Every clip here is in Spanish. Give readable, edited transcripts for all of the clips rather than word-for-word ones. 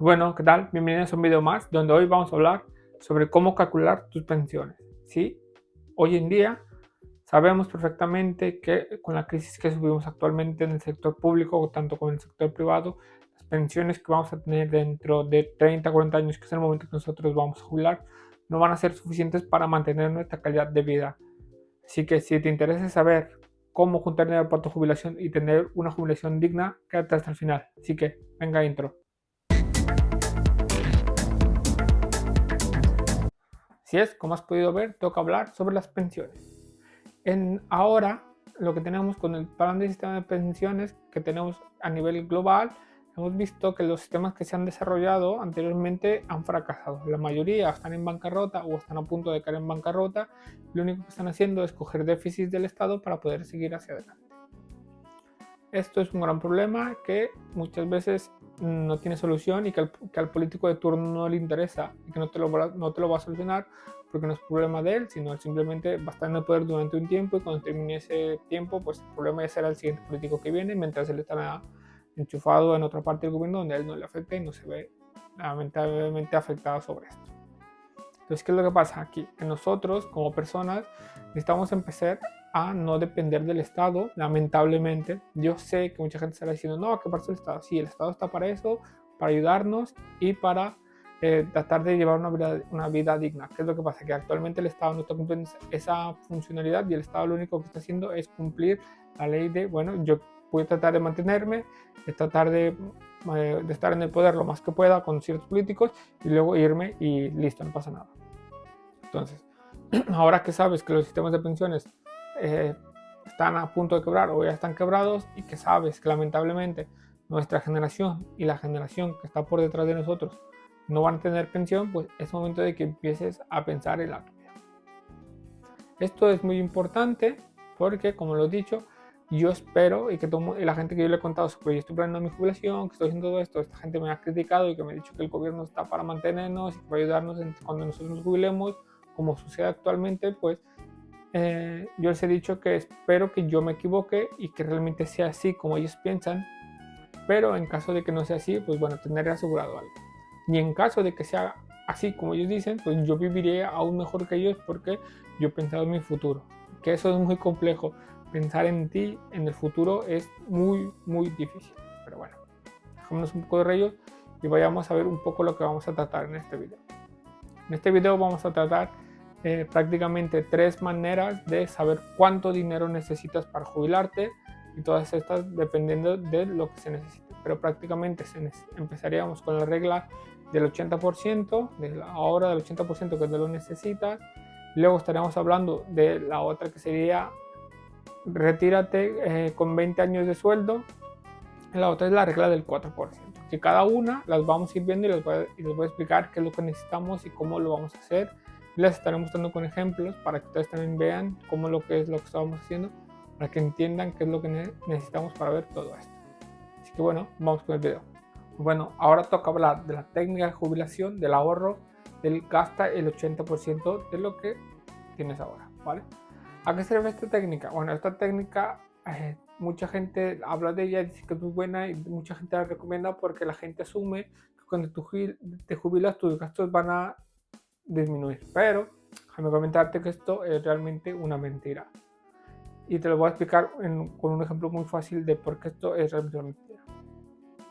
Bueno, ¿qué tal? Bienvenidos a un video más donde hoy vamos a hablar sobre cómo calcular tus pensiones. ¿Sí? Hoy en día sabemos perfectamente que con la crisis que subimos actualmente en el sector público, tanto como en el sector privado, las pensiones que vamos a tener dentro de 30, 40 años, que es el momento que nosotros vamos a jubilar, no van a ser suficientes para mantener nuestra calidad de vida. Así que si te interesa saber cómo juntar dinero para tu jubilación y tener una jubilación digna, quédate hasta el final. Así que, venga intro. Así es, como has podido ver, toca hablar sobre las pensiones. Ahora, lo que tenemos con el plan de sistema de pensiones que tenemos a nivel global, hemos visto que los sistemas que se han desarrollado anteriormente han fracasado. La mayoría están en bancarrota o están a punto de caer en bancarrota. Lo único que están haciendo es coger déficits del Estado para poder seguir hacia adelante. Esto es un gran problema que muchas veces no tiene solución y que al político de turno no le interesa y que no te lo va a solucionar porque no es problema de él, sino él simplemente va a estar en el poder durante un tiempo y cuando termine ese tiempo, pues el problema ya será el siguiente político que viene, mientras él estará enchufado en otra parte del gobierno donde a él no le afecta y no se ve lamentablemente afectado sobre esto. Entonces, ¿qué es lo que pasa aquí? Que nosotros, como personas, necesitamos empezar a no depender del Estado, lamentablemente. Yo sé que mucha gente estará diciendo, no, ¿qué pasa el Estado? Sí, el Estado está para eso, para ayudarnos y para tratar de llevar una vida digna. ¿Qué es lo que pasa? Que actualmente el Estado no está cumpliendo esa funcionalidad y el Estado lo único que está haciendo es cumplir la ley de, bueno, yo voy a tratar de mantenerme, de tratar de estar en el poder lo más que pueda con ciertos políticos y luego irme y listo, no pasa nada. Entonces, ahora que sabes que los sistemas de pensiones están a punto de quebrar o ya están quebrados y que sabes que lamentablemente nuestra generación y la generación que está por detrás de nosotros no van a tener pensión, pues es momento de que empieces a pensar en la tuya. Esto es muy importante porque, como lo he dicho, yo espero y que la gente que yo le he contado sobre yo estoy planeando mi jubilación, que estoy haciendo todo esto, esta gente me ha criticado y que me ha dicho que el gobierno está para mantenernos y para ayudarnos cuando nosotros nos jubilemos, como sucede actualmente, pues yo les he dicho que espero que yo me equivoque y que realmente sea así como ellos piensan, pero en caso de que no sea así, pues bueno, tendré asegurado algo. Y en caso de que sea así como ellos dicen, pues yo viviré aún mejor que ellos porque yo he pensado en mi futuro. Que eso es muy complejo. Pensar en ti, en el futuro, es muy, muy difícil. Pero bueno, dejémonos un poco de rollos y vayamos a ver un poco lo que vamos a tratar en este video. En este video vamos a tratar prácticamente 3 maneras de saber cuánto dinero necesitas para jubilarte y todas estas dependiendo de lo que se necesite. Pero prácticamente empezaríamos con la regla del 80%, de la hora del 80% que te lo necesitas. Luego estaríamos hablando de la otra que sería retírate con 20 años de sueldo. La otra es la regla del 4%, que cada una las vamos a ir viendo y les voy a explicar qué es lo que necesitamos y cómo lo vamos a hacer. Les estaré mostrando con ejemplos para que ustedes también vean cómo es lo que estamos haciendo, para que entiendan qué es lo que necesitamos para ver todo esto. Así que bueno, vamos con el video. Bueno, ahora toca hablar de la técnica de jubilación, del ahorro, del gasta el 80% de lo que tienes ahora, ¿vale? ¿A qué sirve esta técnica? Bueno, esta técnica mucha gente habla de ella, dice que es muy buena y mucha gente la recomienda porque la gente asume que cuando tú te jubilas tus gastos van a disminuir, pero déjame comentarte que esto es realmente una mentira y te lo voy a explicar con un ejemplo muy fácil de por qué esto es realmente una mentira.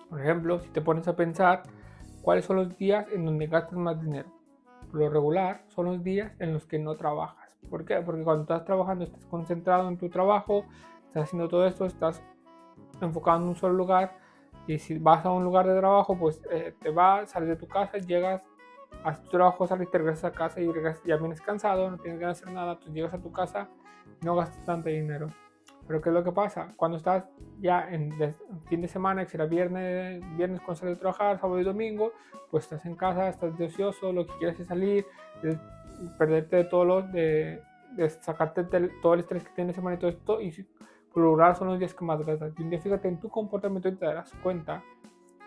Por ejemplo, si te pones a pensar cuáles son los días en donde gastas más dinero, por lo regular son los días en los que no trabajas. ¿Por qué? Porque cuando estás trabajando estás concentrado en tu trabajo, estás haciendo todo esto, estás enfocado en un solo lugar y si vas a un lugar de trabajo, pues te vas, sales de tu casa, llegas a tu trabajo, sales, te regresas a casa y ya vienes cansado, no tienes ganas de hacer nada, tú llegas a tu casa y no gastas tanto dinero. Pero ¿qué es lo que pasa? Cuando estás ya en fin de semana, que será viernes cuando sales de trabajar, sábado y domingo, pues estás en casa, estás de ocioso, lo que quieres es salir, perderte de todo de sacarte todo el estrés que tienes semana y todo esto, y por lo general son los días que más gastas. Y un día fíjate en tu comportamiento y te darás cuenta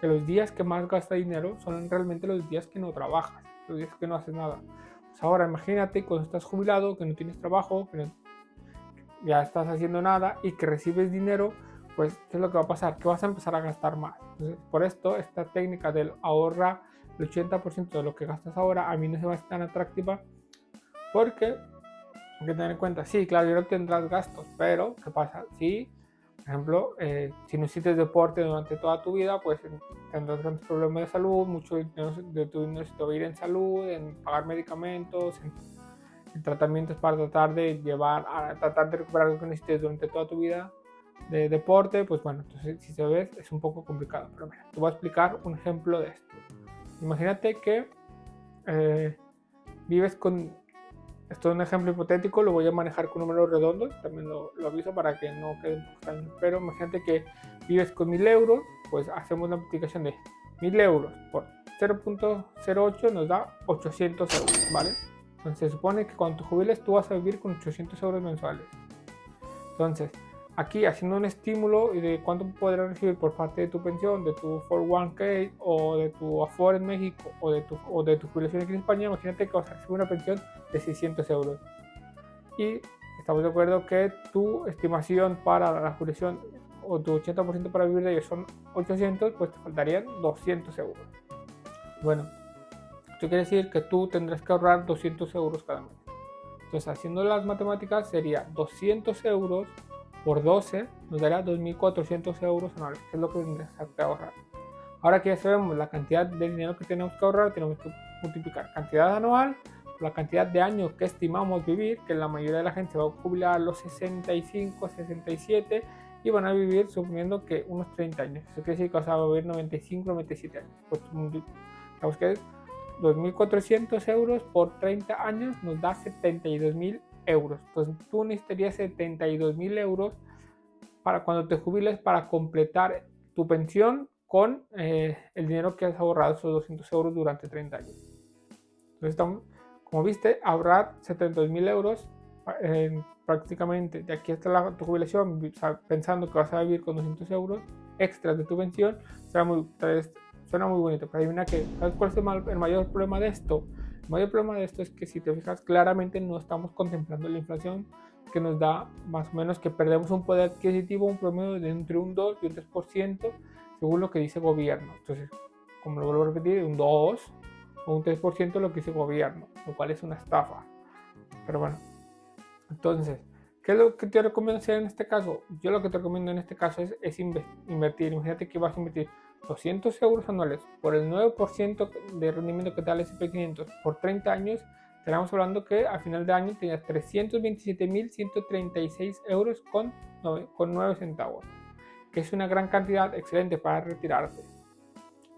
que los días que más gastas dinero son realmente los días que no trabajas, los días que no haces nada. Pues ahora imagínate cuando estás jubilado, que no tienes trabajo, que ya estás haciendo nada y que recibes dinero, pues ¿qué es lo que va a pasar? Que vas a empezar a gastar más. Entonces, por esto, esta técnica del ahorra el 80% de lo que gastas ahora a mí no se va a ser tan atractiva, porque hay que tener en cuenta, sí, claro, ya no tendrás gastos, pero ¿qué pasa? Si, por ejemplo, si no hiciste deporte durante toda tu vida, pues tendrás grandes problemas de salud, mucho de tu dinero se te va a ir en salud, en pagar medicamentos, en tratamientos para tratar de tratar de recuperar lo que necesites durante toda tu vida de deporte. Pues bueno, entonces si se ves es un poco complicado, pero mira, te voy a explicar un ejemplo de esto. Imagínate que vives con, esto es un ejemplo hipotético, lo voy a manejar con números redondos, también lo aviso para que no quede un poco extraño, pero imagínate que vives con 1000 euros, pues hacemos la multiplicación de 1000 euros por 0.08 nos da 800 euros, ¿vale? Entonces se supone que cuando te jubiles tú vas a vivir con 800 euros mensuales. Entonces, aquí haciendo un estímulo de cuánto podrás recibir por parte de tu pensión, de tu 401k o de tu Afore en México o de tu jubilación aquí en España, imagínate que vas a recibir una pensión de 600 euros. Y estamos de acuerdo que tu estimación para la jubilación o tu 80% para vivir de ellos son 800, pues te faltarían 200 euros. Bueno, esto quiere decir que tú tendrás que ahorrar 200 euros cada mes. Entonces, haciendo las matemáticas, sería 200 euros por 12, nos dará 2.400 euros anuales, que es lo que tendrás que ahorrar. Ahora que ya sabemos la cantidad de dinero que tenemos que ahorrar, tenemos que multiplicar cantidad anual por la cantidad de años que estimamos vivir, que la mayoría de la gente va a jubilar a los 65, 67 y van a vivir suponiendo que unos 30 años. Eso quiere decir que vas a vivir 95, 97 años. Pues digamos que es 2.400 euros por 30 años nos da 72.000 euros. Entonces tú necesitarías 72.000 euros para cuando te jubiles para completar tu pensión con el dinero que has ahorrado, esos 200 euros durante 30 años. Entonces estamos, como viste, ahorrar 72.000 euros prácticamente de aquí hasta tu jubilación, pensando que vas a vivir con 200 euros extras de tu pensión, suena muy bonito, pero adivina que, ¿sabes cuál es el mayor problema de esto? El mayor problema de esto es que si te fijas claramente no estamos contemplando la inflación que nos da más o menos que perdemos un poder adquisitivo, un promedio de entre un 2 y un 3% según lo que dice el gobierno. Entonces, como lo vuelvo a repetir, un 2 o un 3% lo que dice el gobierno, lo cual es una estafa. Pero bueno, entonces, ¿qué es lo que te recomiendo hacer en este caso? Yo lo que te recomiendo en este caso es invertir. Imagínate que vas a invertir 200 euros anuales por el 9% de rendimiento que te da el S&P 500 por 30 años. Estaremos hablando que a final de año tenías 327.136 euros con 9 centavos, que es una gran cantidad, excelente para retirarte.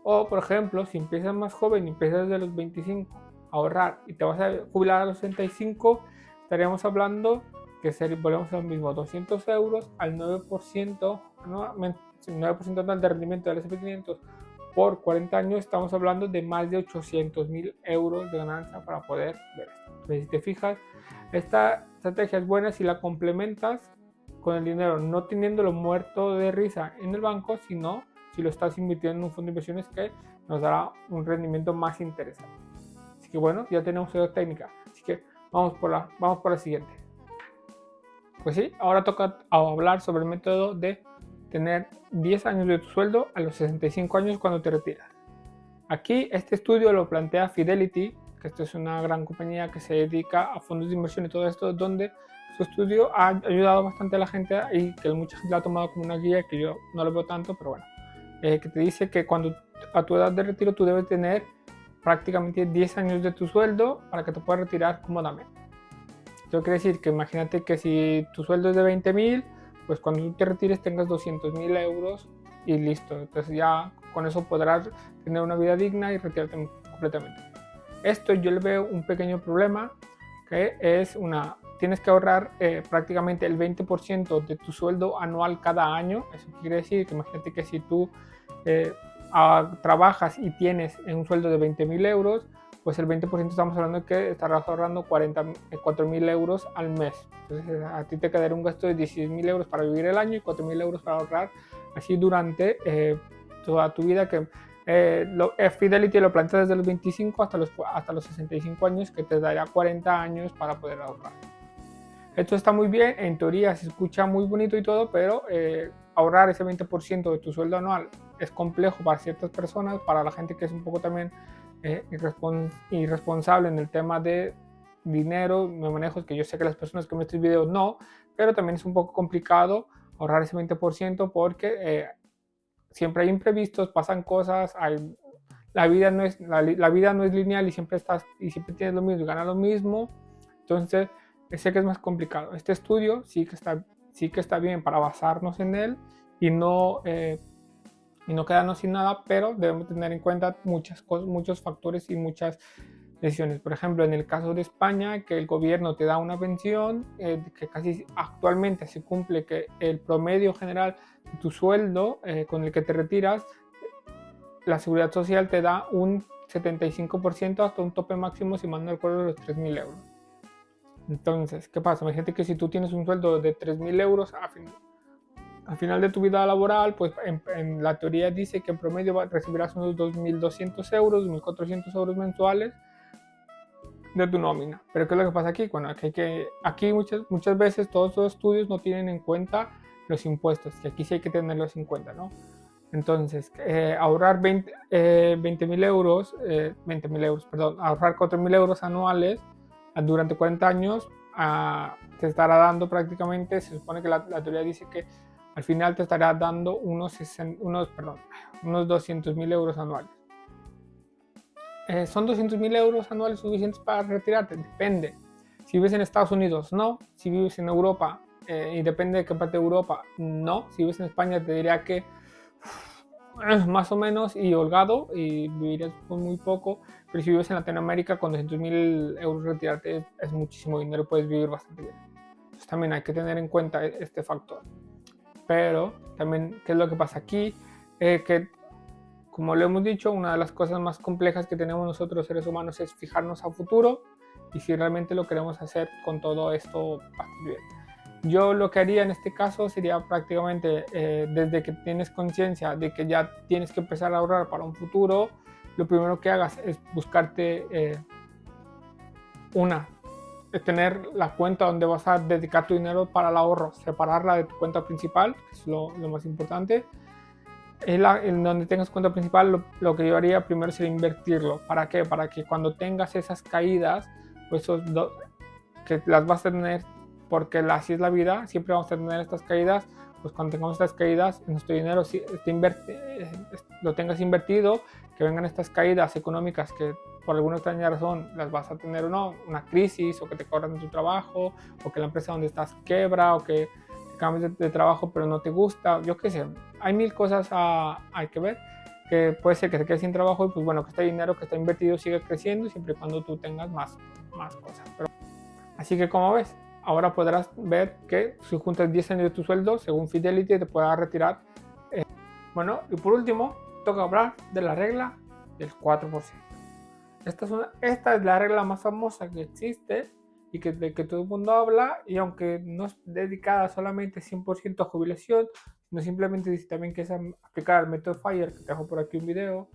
O, por ejemplo, si empiezas más joven y empiezas desde los 25 a ahorrar y te vas a jubilar a los 65, estaríamos hablando que volvemos a lo mismo, 200 euros al 9%, ¿no? 9% anual de rendimiento del S&P 500 por 40 años, estamos hablando de más de 800.000 euros de ganancia para poder ver esto. Entonces, si te fijas, esta estrategia es buena si la complementas con el dinero, no teniéndolo muerto de risa en el banco, sino si lo estás invirtiendo en un fondo de inversiones que nos dará un rendimiento más interesante. Así que bueno, ya tenemos esa técnica. Así que vamos por la siguiente. Pues sí, ahora toca hablar sobre el método de tener 10 años de tu sueldo a los 65 años cuando te retiras. Aquí este estudio lo plantea Fidelity, que esto es una gran compañía que se dedica a fondos de inversión y todo esto, donde su estudio ha ayudado bastante a la gente y que mucha gente lo ha tomado como una guía, que yo no lo veo tanto, pero bueno, que te dice que cuando a tu edad de retiro tú debes tener prácticamente 10 años de tu sueldo para que te puedas retirar cómodamente. Esto quiere decir que imagínate que si tu sueldo es de 20.000, pues cuando tú te retires tengas 200.000 euros y listo. Entonces ya con eso podrás tener una vida digna y retirarte completamente. Esto yo le veo un pequeño problema, que es tienes que ahorrar prácticamente el 20% de tu sueldo anual cada año. Eso quiere decir que imagínate que si tú trabajas y tienes un sueldo de 20.000 euros, pues el 20% estamos hablando de que estarás ahorrando 4.000 euros al mes. Entonces a ti te quedará un gasto de 16.000 euros para vivir el año y 4.000 euros para ahorrar así durante toda tu vida, que Fidelity lo plantea desde los 25 hasta los 65 años, que te dará 40 años para poder ahorrar. Esto está muy bien, en teoría se escucha muy bonito y todo, pero ahorrar ese 20% de tu sueldo anual es complejo para ciertas personas, para la gente que es un poco también irresponsable en el tema de dinero, me manejo, es que yo sé que las personas que ven estos videos no, pero también es un poco complicado ahorrar ese 20% porque siempre hay imprevistos, pasan cosas, la vida no es lineal y siempre tienes lo mismo y ganas lo mismo. Entonces sé que es más complicado. Este estudio sí que está bien para basarnos en él y no quedarnos sin nada, pero debemos tener en cuenta muchas cosas, muchos factores y muchas decisiones. Por ejemplo, en el caso de España, que el gobierno te da una pensión, que casi actualmente se cumple que el promedio general de tu sueldo con el que te retiras, la seguridad social te da un 75% hasta un tope máximo, si mal no recuerdo, de los 3.000 euros. Entonces, ¿qué pasa? Imagínate que si tú tienes un sueldo de 3.000 euros al final de tu vida laboral, pues en la teoría dice que en promedio recibirás unos 2.200 euros, 2.400 euros mensuales de tu nómina. Pero ¿qué es lo que pasa aquí? Bueno, aquí muchas veces todos los estudios no tienen en cuenta los impuestos, y aquí sí hay que tenerlos en cuenta, ¿no? Entonces, ahorrar 20.000 euros, ahorrar 4.000 euros anuales durante 40 años te estará dando prácticamente, se supone que la teoría dice que al final te estará dando unos 200.000 euros anuales. ¿Son 200.000 euros anuales suficientes para retirarte? Depende. Si vives en Estados Unidos, no. Si vives en Europa, y depende de qué parte de Europa, no. Si vives en España, te diría que más o menos y holgado, y vivirías con muy poco. Pero si vives en Latinoamérica, con 200.000 euros retirarte es muchísimo dinero y puedes vivir bastante bien. Entonces también hay que tener en cuenta este factor. Pero también, ¿qué es lo que pasa aquí? Que como lo hemos dicho, una de las cosas más complejas que tenemos nosotros seres humanos es fijarnos a futuro y si realmente lo queremos hacer con todo esto bastante bien. Yo lo que haría en este caso sería prácticamente, desde que tienes conciencia de que ya tienes que empezar a ahorrar para un futuro, lo primero que hagas es buscarte tener la cuenta donde vas a dedicar tu dinero para el ahorro, separarla de tu cuenta principal, que es lo más importante. En donde tengas cuenta principal, lo que yo haría primero sería invertirlo. ¿Para qué? Para que cuando tengas esas caídas, pues que las vas a tener, porque así es la vida, siempre vamos a tener estas caídas, pues cuando tengamos estas caídas, nuestro dinero lo tengas invertido, que vengan estas caídas económicas que por alguna extraña razón las vas a tener o no, una crisis, o que te corran de tu trabajo, o que la empresa donde estás quebra, o que cambies de trabajo pero no te gusta, yo qué sé, hay mil cosas hay que ver, que puede ser que te quedes sin trabajo y pues bueno, que este dinero que está invertido siga creciendo siempre y cuando tú tengas más cosas. Así que como ves, ahora podrás ver que si juntas 10 años de tu sueldo, según Fidelity te puedas retirar. Bueno, y por último, toca hablar de la regla del 4%. Esta es la regla más famosa que existe y de que todo el mundo habla, y aunque no es dedicada solamente 100% a jubilación, sino simplemente dice también que es aplicar el método FIRE, que te dejo por aquí un video,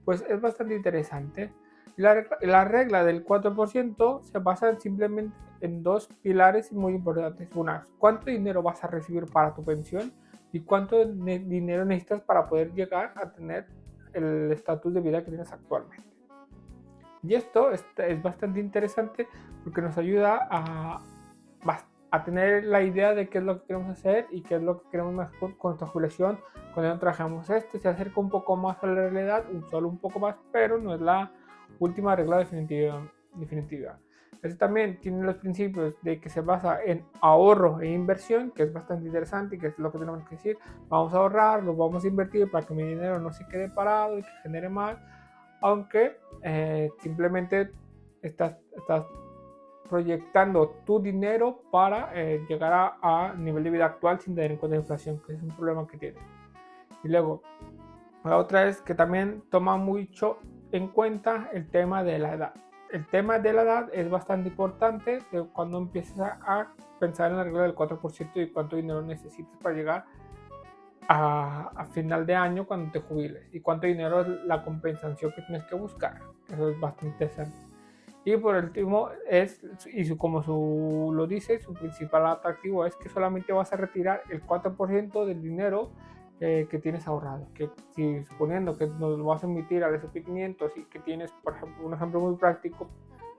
pues es bastante interesante. La regla del 4% se basa simplemente en dos pilares muy importantes. Una, ¿cuánto dinero vas a recibir para tu pensión? Y cuánto dinero necesitas para poder llegar a tener el estatus de vida que tienes actualmente. Y esto es bastante interesante porque nos ayuda a tener la idea de qué es lo que queremos hacer y qué es lo que queremos más con nuestra jubilación. Cuando no trabajamos se acerca un poco más a la realidad, solo un poco más, pero no es la última regla definitiva. Este también tiene los principios de que se basa en ahorro e inversión, que es bastante interesante y que es lo que tenemos que decir. Vamos a ahorrar, lo vamos a invertir para que mi dinero no se quede parado y que genere más, aunque simplemente estás proyectando tu dinero para llegar a nivel de vida actual sin tener en cuenta la inflación, que es un problema que tiene. Y luego, la otra es que también toma mucho en cuenta el tema de la edad. El tema de la edad es bastante importante cuando empiezas a pensar en la regla del 4% y cuánto dinero necesitas para llegar a final de año cuando te jubiles, y cuánto dinero es la compensación que tienes que buscar. Eso es bastante interesante. Y por último, como lo dice, su principal atractivo es que solamente vas a retirar el 4% del dinero que tienes ahorrado. Que si suponiendo que nos vas a emitir al S&P 500 y que tienes, por ejemplo, un ejemplo muy práctico,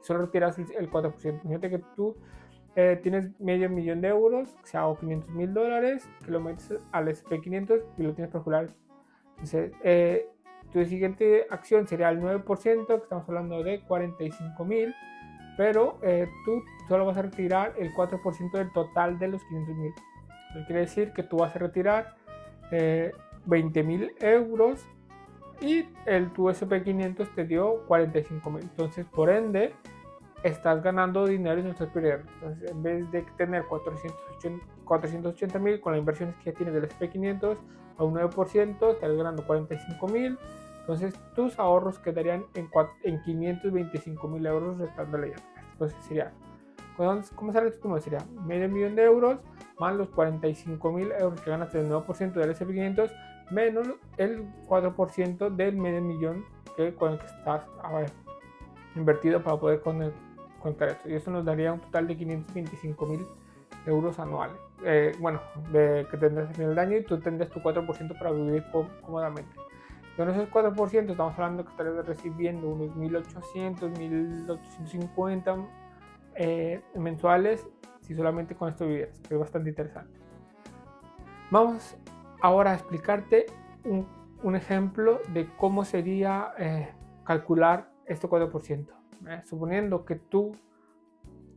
solo retiras el 4%. Fíjate que tú tienes medio millón de euros, o sea, o $500,000, que lo metes al S&P 500 y lo tienes por jugar. Entonces, tu siguiente acción sería el 9%, que estamos hablando de 45,000, pero tú solo vas a retirar el 4% del total de los 500,000. Eso quiere decir que tú vas a retirar 20,000 euros y tu S&P 500 te dio 45,000. Entonces, por ende, estás ganando dinero y no estás perdiendo. Entonces, en vez de tener 480,000 con las inversiones que ya tienes del S&P 500 a un 9%, estás ganando 45,000. Entonces, tus ahorros quedarían en 525,000 euros restándole ya. Entonces, sería, ¿cómo sale esto? Sería medio millón de euros más los 45,000 euros que ganas del 9% del S&P 500 menos el 4% del medio millón con el que estás invertido para poder contar esto. Y eso nos daría un total de 525,000 euros anuales. Que tendrás al final del año y tú tendrás tu 4% para vivir cómodamente. Con esos 4% estamos hablando que estarías recibiendo unos 1.800, 1.850 mensuales si solamente con esto vivieras, que es bastante interesante. Vamos ahora a explicarte un ejemplo de cómo sería calcular este 4%. Suponiendo que tú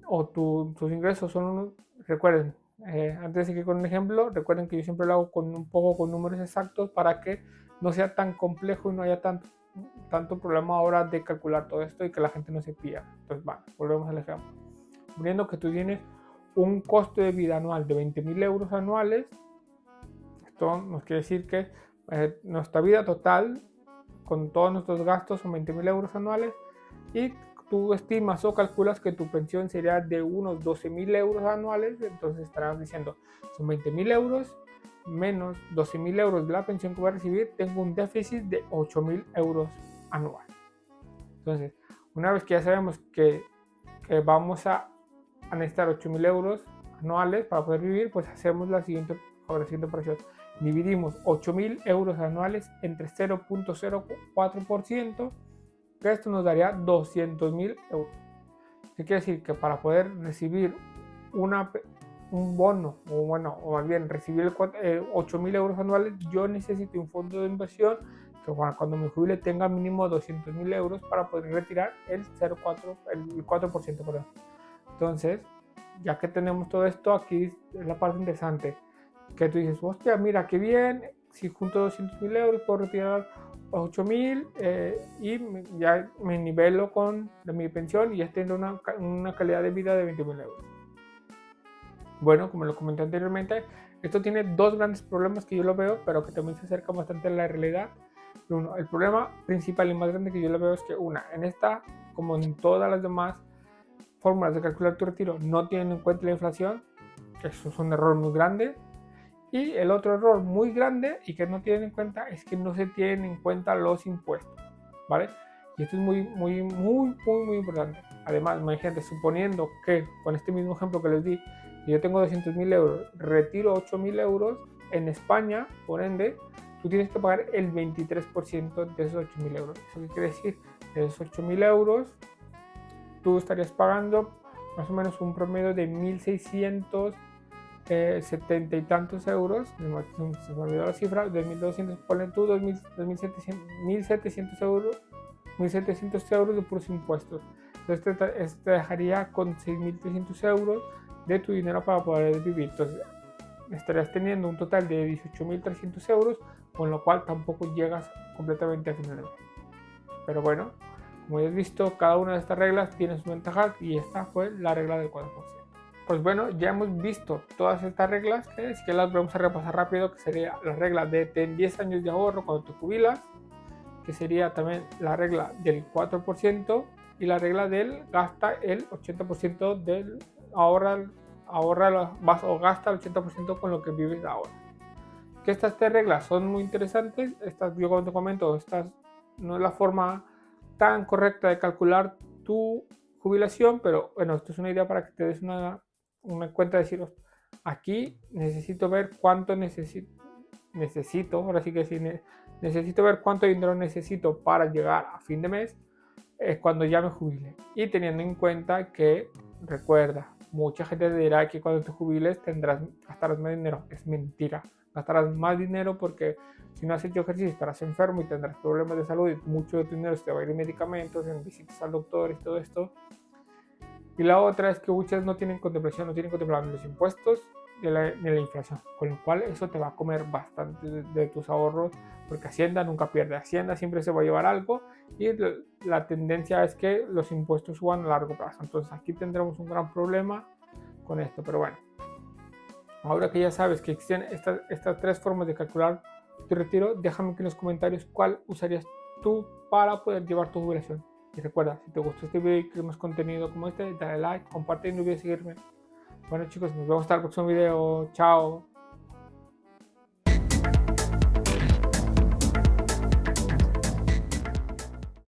o tus ingresos son recuerden, antes de seguir con un ejemplo, recuerden que yo siempre lo hago un poco con números exactos para que no sea tan complejo y no haya tanto problema ahora de calcular todo esto y que la gente no se pierda. Entonces, volvemos al ejemplo. Suponiendo que tú tienes un costo de vida anual de 20,000 euros anuales, esto nos quiere decir que nuestra vida total con todos nuestros gastos son 20,000 euros anuales y tú estimas o calculas que tu pensión sería de unos 12,000 euros anuales. Entonces estarás diciendo, son 20,000 euros menos 12,000 euros de la pensión que voy a recibir, tengo un déficit de 8,000 euros anual. Entonces, una vez que ya sabemos que vamos a necesitar 8,000 euros anuales para poder vivir, pues hacemos la siguiente operación. Dividimos 8,000 euros anuales entre 0.04%, que esto nos daría 200,000 euros. ¿Qué quiere decir? Que para poder recibir un bono, o más bien recibir 8,000 euros anuales, yo necesito un fondo de inversión que cuando me jubile tenga mínimo 200,000 euros para poder retirar el 4%. Perdón. Entonces, ya que tenemos todo esto, aquí es la parte interesante, que tú dices, hostia, mira qué bien, si junto 200,000 euros puedo retirar 8,000 y ya me nivelo con mi pensión y ya tengo una calidad de vida de 20,000 euros. Bueno, como lo comenté anteriormente, esto tiene dos grandes problemas que yo lo veo, pero que también se acercan bastante a la realidad. Uno, el problema principal y más grande que yo lo veo es que en esta, como en todas las demás fórmulas de calcular tu retiro, no tienen en cuenta la inflación. Eso es un error muy grande. Y el otro error muy grande y que no tienen en cuenta es que no se tienen en cuenta los impuestos, ¿vale? Y esto es muy importante. Además, imagínate, suponiendo que con este mismo ejemplo que les di, yo tengo 200,000 euros, retiro 8,000 euros, en España, por ende, tú tienes que pagar el 23% de esos 8,000 euros. ¿Eso qué quiere decir? De esos 8,000 euros, tú estarías pagando más o menos un promedio de 1.670 y tantos euros, se me olvidó la cifra, de 1.200, ponle tú 1.700 euros, 1.700 euros de puros impuestos. Entonces te dejaría con 6.300 euros de tu dinero para poder vivir. Entonces estarías teniendo un total de 18.300 euros, con lo cual tampoco llegas completamente a final de mes. Pero bueno, como ya has visto, cada una de estas reglas tiene sus ventajas y esta fue la regla del 4%. Pues bueno, ya hemos visto todas estas reglas, que si que las vamos a repasar rápido, que sería la regla de 10 años de ahorro cuando te jubilas, que sería también la regla del 4% y la regla del gasta el 80% del ahorra o gasta el 80% con lo que vives ahora. Que estas tres reglas son muy interesantes. Yo como te comento, estas no es la forma tan correcta de calcular tu jubilación, pero bueno, esto es una idea para que te des una cuenta de decir, aquí necesito ver cuánto necesito, ahora sí que sí, necesito ver cuánto dinero necesito para llegar a fin de mes cuando ya me jubile. Y teniendo en cuenta que, recuerda, mucha gente te dirá que cuando te jubiles gastarás más dinero. Es mentira. Gastarás más dinero porque si no has hecho ejercicio estarás enfermo y tendrás problemas de salud y mucho de tu dinero se te va a ir en medicamentos, en visitas al doctor y todo esto. Y la otra es que muchas no tienen contemplación, no tienen contemplado ni los impuestos ni la inflación, con lo cual eso te va a comer bastante de tus ahorros, porque Hacienda nunca pierde, Hacienda siempre se va a llevar algo y la tendencia es que los impuestos suban a largo plazo. Entonces aquí tendremos un gran problema con esto, pero bueno, ahora que ya sabes que existen estas tres formas de calcular tu retiro, déjame aquí en los comentarios cuál usarías tú para poder llevar tu jubilación. Y recuerda, si te gustó este video y quieres más contenido como este, dale like, comparte y no olvides seguirme. Bueno chicos, nos vemos hasta el próximo video. Chao.